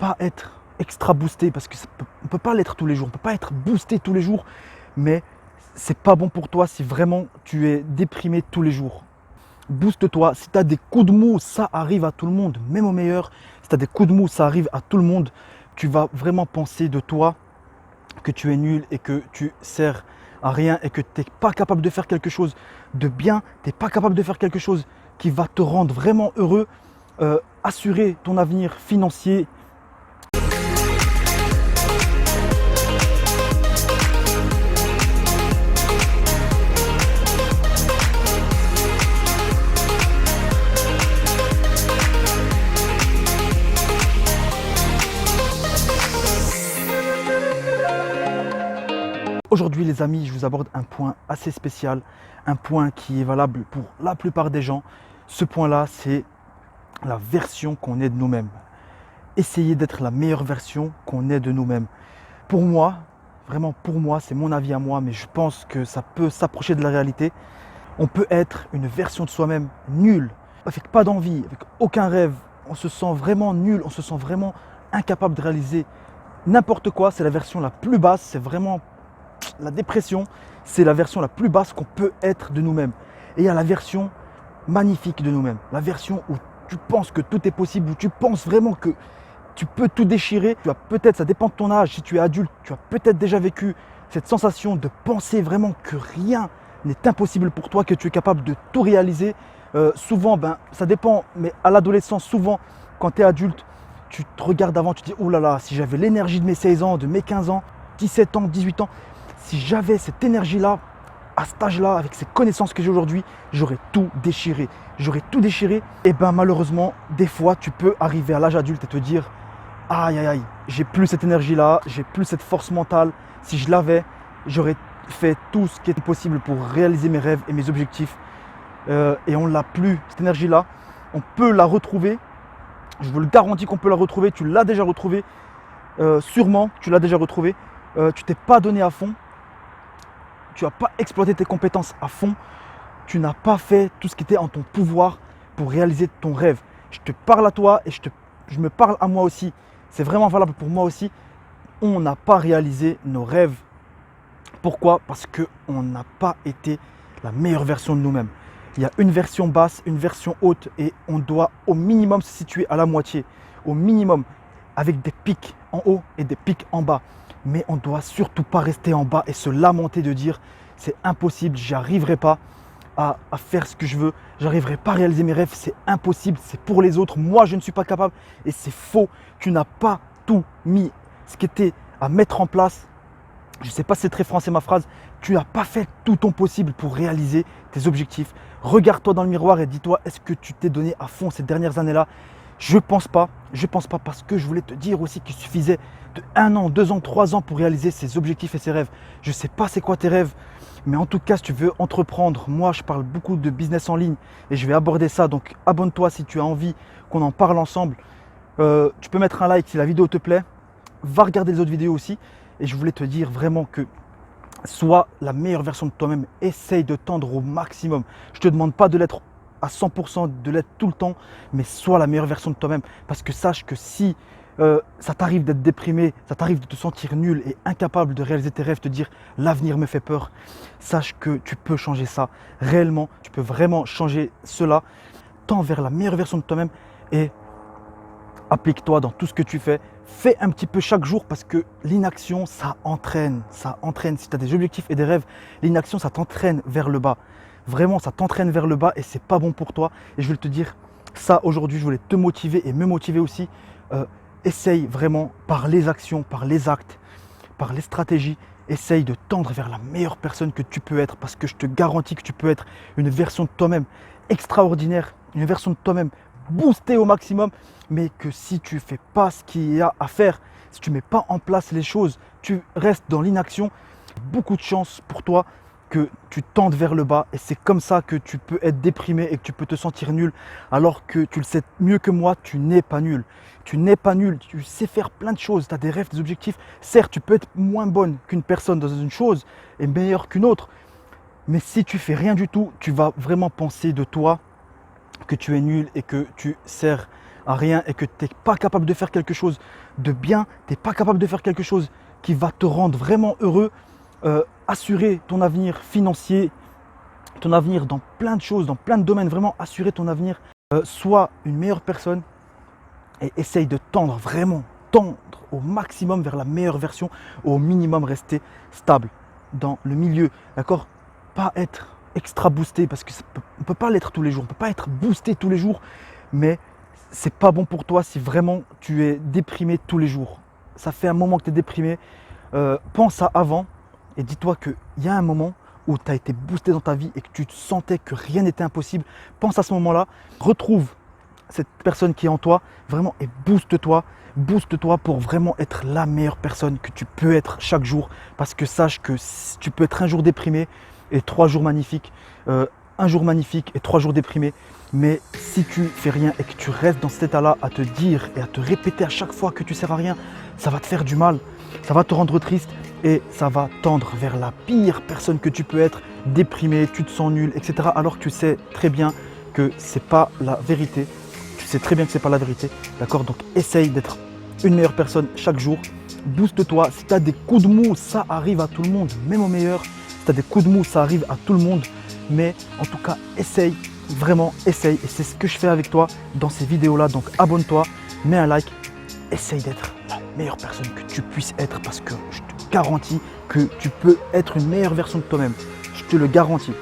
pas être extra boosté parce que on peut pas l'être tous les jours, on peut pas être boosté tous les jours, mais c'est pas bon pour toi si vraiment tu es déprimé tous les jours. Booste-toi. Si tu as des coups de mou, ça arrive à tout le monde, même au meilleur. Si tu as des coups de mou, ça arrive à tout le monde. Tu vas vraiment penser de toi que tu es nul et que tu sers à rien et que tu n'es pas capable de faire quelque chose de bien, tu n'es pas capable de faire quelque chose qui va te rendre vraiment heureux, assurer ton avenir financier. Aujourd'hui les amis, je vous aborde un point assez spécial, un point qui est valable pour la plupart des gens. Ce point-là, c'est la version qu'on est de nous-mêmes. Essayez d'être la meilleure version qu'on est de nous-mêmes. Pour moi, vraiment pour moi, c'est mon avis à moi, mais je pense que ça peut s'approcher de la réalité. On peut être une version de soi-même nulle, avec pas d'envie, avec aucun rêve. On se sent vraiment nul, on se sent vraiment incapable de réaliser n'importe quoi. C'est la version la plus basse, c'est vraiment la dépression, c'est la version la plus basse qu'on peut être de nous-mêmes. Et il y a la version magnifique de nous-mêmes, la version où tu penses que tout est possible, où tu penses vraiment que tu peux tout déchirer. Tu as peut-être, ça dépend de ton âge, si tu es adulte, tu as peut-être déjà vécu cette sensation de penser vraiment que rien n'est impossible pour toi, que tu es capable de tout réaliser. Souvent, ça dépend, mais à l'adolescence, souvent, quand tu es adulte, tu te regardes avant, tu te dis « Oh là là, si j'avais l'énergie de mes 16 ans, de mes 15 ans, 17 ans, 18 ans, si j'avais cette énergie-là, à cet âge-là, avec ces connaissances que j'ai aujourd'hui, j'aurais tout déchiré. J'aurais tout déchiré. » Et malheureusement, des fois, tu peux arriver à l'âge adulte et te dire « Aïe, aïe, aïe, j'ai plus cette énergie-là, j'ai plus cette force mentale. Si je l'avais, j'aurais fait tout ce qui est possible pour réaliser mes rêves et mes objectifs. » Et on ne l'a plus, cette énergie-là. On peut la retrouver. Je vous le garantis qu'on peut la retrouver. Tu l'as déjà retrouvée. Sûrement, tu l'as déjà retrouvée. Tu t'es pas donné à fond. Tu n'as pas exploité tes compétences à fond. Tu n'as pas fait tout ce qui était en ton pouvoir pour réaliser ton rêve. Je te parle à toi et je me parle à moi aussi. C'est vraiment valable pour moi aussi. On n'a pas réalisé nos rêves. Pourquoi? Parce qu'on n'a pas été la meilleure version de nous-mêmes. Il y a une version basse, une version haute et on doit au minimum se situer à la moitié. Au minimum, avec des pics en haut et des pics en bas. Mais on ne doit surtout pas rester en bas et se lamenter de dire c'est impossible, j'y arriverai pas à faire ce que je veux, j'arriverai pas à réaliser mes rêves, c'est impossible, c'est pour les autres, moi je ne suis pas capable. Et c'est faux, tu n'as pas tout mis ce qui était à mettre en place. Je ne sais pas si c'est très français ma phrase, tu n'as pas fait tout ton possible pour réaliser tes objectifs. Regarde-toi dans le miroir et dis-toi, est-ce que tu t'es donné à fond ces dernières années-là? Je pense pas parce que je voulais te dire aussi qu'il suffisait de 1 an, 2 ans, 3 ans pour réaliser ses objectifs et ses rêves. Je ne sais pas c'est quoi tes rêves, mais en tout cas si tu veux entreprendre, moi je parle beaucoup de business en ligne et je vais aborder ça, donc abonne-toi si tu as envie qu'on en parle ensemble. Tu peux mettre un like si la vidéo te plaît, va regarder les autres vidéos aussi et je voulais te dire vraiment que sois la meilleure version de toi-même, essaye de tendre au maximum. Je ne te demande pas de l'être à 100%, de l'être tout le temps, mais sois la meilleure version de toi-même. Parce que sache que si ça t'arrive d'être déprimé, ça t'arrive de te sentir nul et incapable de réaliser tes rêves, te dire l'avenir me fait peur, sache que tu peux changer ça. Réellement, tu peux vraiment changer cela. Tends vers la meilleure version de toi-même et applique-toi dans tout ce que tu fais. Fais un petit peu chaque jour parce que l'inaction, ça entraîne. Ça entraîne. Si tu as des objectifs et des rêves, l'inaction, ça t'entraîne vers le bas. Vraiment, ça t'entraîne vers le bas et c'est pas bon pour toi. Et je voulais te dire ça aujourd'hui, je voulais te motiver et me motiver aussi. Essaye vraiment par les actions, par les actes, par les stratégies, essaye de tendre vers la meilleure personne que tu peux être parce que je te garantis que tu peux être une version de toi-même extraordinaire, une version de toi-même boostée au maximum, mais que si tu ne fais pas ce qu'il y a à faire, si tu ne mets pas en place les choses, tu restes dans l'inaction, beaucoup de chance pour toi que tu tendes vers le bas et c'est comme ça que tu peux être déprimé et que tu peux te sentir nul alors que tu le sais mieux que moi, tu n'es pas nul. Tu n'es pas nul, tu sais faire plein de choses, tu as des rêves, des objectifs. Certes, tu peux être moins bonne qu'une personne dans une chose et meilleure qu'une autre, mais si tu fais rien du tout, tu vas vraiment penser de toi que tu es nul et que tu sers à rien et que tu n'es pas capable de faire quelque chose de bien, tu n'es pas capable de faire quelque chose qui va te rendre vraiment heureux, assurer ton avenir financier, ton avenir dans plein de choses, dans plein de domaines, vraiment assurer ton avenir, sois une meilleure personne et essaye de tendre, vraiment tendre au maximum vers la meilleure version, au minimum rester stable dans le milieu, d'accord? Pas être extra boosté parce qu'on ne peut pas l'être tous les jours, on ne peut pas être boosté tous les jours, mais c'est pas bon pour toi si vraiment tu es déprimé tous les jours. Ça fait un moment que tu es déprimé, pense à avant et dis-toi qu'il y a un moment où tu as été boosté dans ta vie et que tu te sentais que rien n'était impossible. Pense à ce moment-là, retrouve cette personne qui est en toi, vraiment, et booste-toi pour vraiment être la meilleure personne que tu peux être chaque jour. Parce que sache que tu peux être un jour déprimé et 3 jours magnifiques, un jour magnifique et 3 jours déprimés. Mais si tu fais rien et que tu restes dans cet état-là à te dire et à te répéter à chaque fois que tu ne sers à rien, ça va te faire du mal, ça va te rendre triste et ça va tendre vers la pire personne que tu peux être, déprimé, tu te sens nul, etc. Alors que tu sais très bien que ce n'est pas la vérité. Tu sais très bien que ce n'est pas la vérité, d'accord? Donc essaye d'être une meilleure personne chaque jour. Booste-toi. Si tu as des coups de mou, ça arrive à tout le monde, même au meilleur. Si tu as des coups de mou, ça arrive à tout le monde. Mais en tout cas, essaye, vraiment essaye. Et c'est ce que je fais avec toi dans ces vidéos-là. Donc abonne-toi, mets un like, essaye d'être la meilleure personne que tu puisses être parce que je te garantis que tu peux être une meilleure version de toi-même. Je te le garantis.